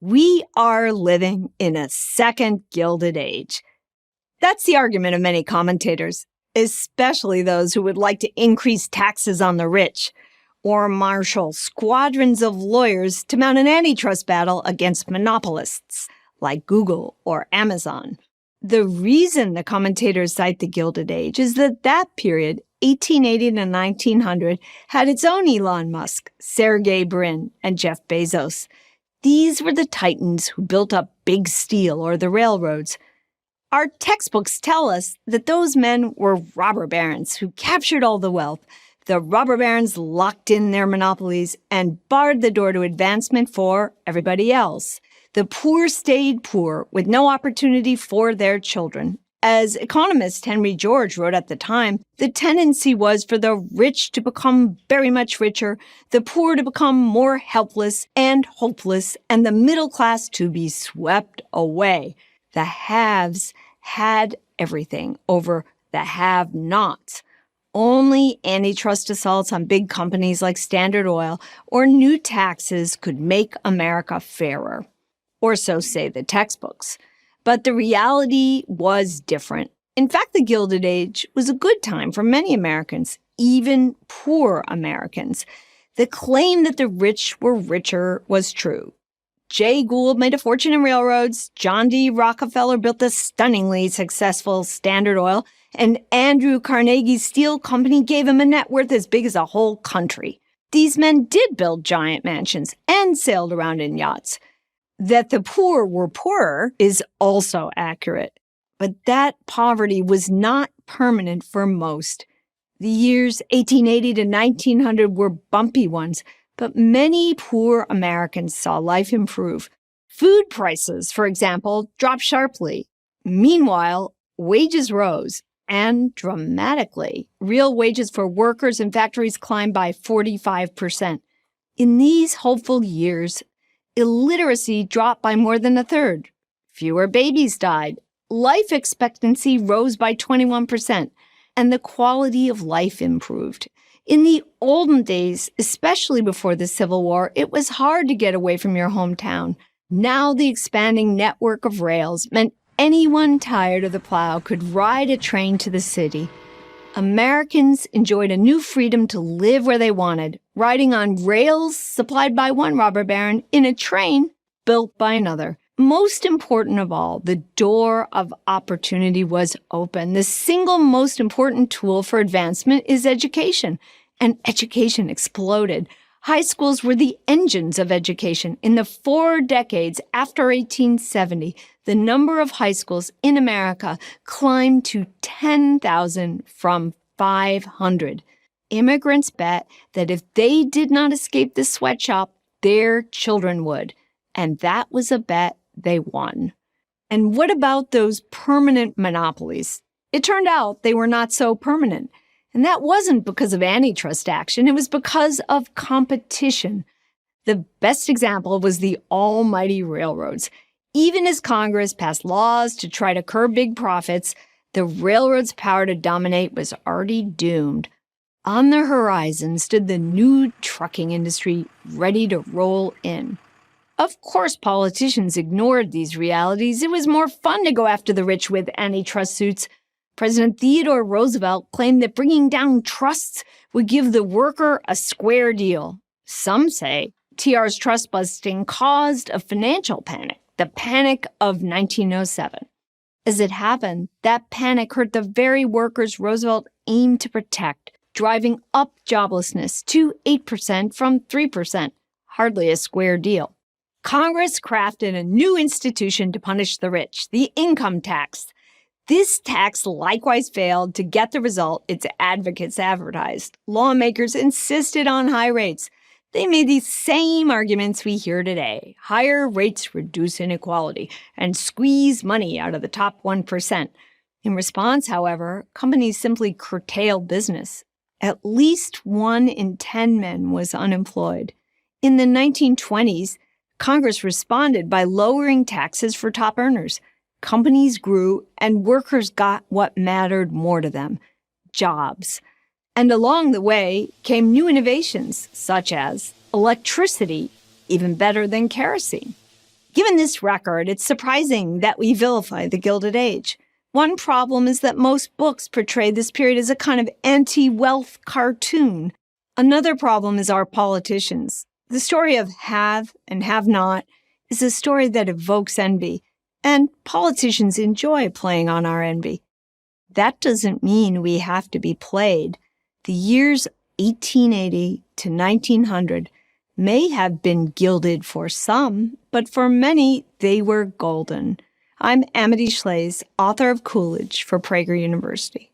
We are living in a second Gilded Age. That's the argument of many commentators, especially those who would like to increase taxes on the rich or marshal squadrons of lawyers to mount an antitrust battle against monopolists like Google or Amazon. The reason the commentators cite the Gilded Age is that that period, 1880 to 1900, had its own Elon Musk, Sergey Brin, and Jeff Bezos. These were the titans who built up big steel or the railroads. Our textbooks tell us that those men were robber barons who captured all the wealth. The robber barons locked in their monopolies and barred the door to advancement for everybody else. The poor stayed poor with no opportunity for their children. As economist Henry George wrote at the time, the tendency was for the rich to become very much richer, the poor to become more helpless and hopeless, and the middle class to be swept away. The haves had everything over the have-nots. Only antitrust assaults on big companies like Standard Oil or new taxes could make America fairer. Or so say the textbooks. But the reality was different. In fact, the Gilded Age was a good time for many Americans, even poor Americans. The claim that the rich were richer was true. Jay Gould made a fortune in railroads, John D. Rockefeller built the stunningly successful Standard Oil, and Andrew Carnegie's steel company gave him a net worth as big as a whole country. These men did build giant mansions and sailed around in yachts. That the poor were poorer is also accurate, but that poverty was not permanent for most. The years 1880 to 1900 were bumpy ones, but many poor Americans saw life improve. Food prices, for example, dropped sharply. Meanwhile, wages rose, and dramatically. Real wages for workers in factories climbed by 45%. In these hopeful years, illiteracy dropped by more than a third. Fewer babies died. Life expectancy rose by 21%, and the quality of life improved. In the olden days, especially before the Civil War, it was hard to get away from your hometown. Now the expanding network of rails meant anyone tired of the plow could ride a train to the city. Americans enjoyed a new freedom to live where they wanted, riding on rails supplied by one robber baron in a train built by another. Most important of all, the door of opportunity was open. The single most important tool for advancement is education, and education exploded. High schools were the engines of education. In the 4 decades after 1870, the number of high schools in America climbed to 10,000 from 500. Immigrants bet that if they did not escape the sweatshop, their children would. And that was a bet they won. And what about those permanent monopolies? It turned out they were not so permanent. And that wasn't because of antitrust action. It was because of competition. The best example was the almighty railroads. Even as Congress passed laws to try to curb big profits, the railroads' power to dominate was already doomed. On the horizon stood the new trucking industry ready to roll in. Of course, politicians ignored these realities. It was more fun to go after the rich with antitrust suits. President Theodore Roosevelt claimed that bringing down trusts would give the worker a square deal. Some say TR's trust busting caused a financial panic, the Panic of 1907. As it happened, that panic hurt the very workers Roosevelt aimed to protect, driving up joblessness to 8% from 3%, hardly a square deal. Congress crafted a new institution to punish the rich, the income tax. This tax likewise failed to get the result its advocates advertised. Lawmakers insisted on high rates. They made these same arguments we hear today. Higher rates reduce inequality and squeeze money out of the top 1%. In response, however, companies simply curtailed business. At least 1 in 10 men was unemployed. In the 1920s, Congress responded by lowering taxes for top earners. Companies grew, and workers got what mattered more to them: jobs. And along the way came new innovations, such as electricity, even better than kerosene. Given this record, it's surprising that we vilify the Gilded Age. One problem is that most books portray this period as a kind of anti-wealth cartoon. Another problem is our politicians. The story of have and have not is a story that evokes envy, and politicians enjoy playing on our envy. That doesn't mean we have to be played. The years 1880 to 1900 may have been gilded for some, but for many, they were golden. I'm Amity Schlaze, author of Coolidge for Prager University.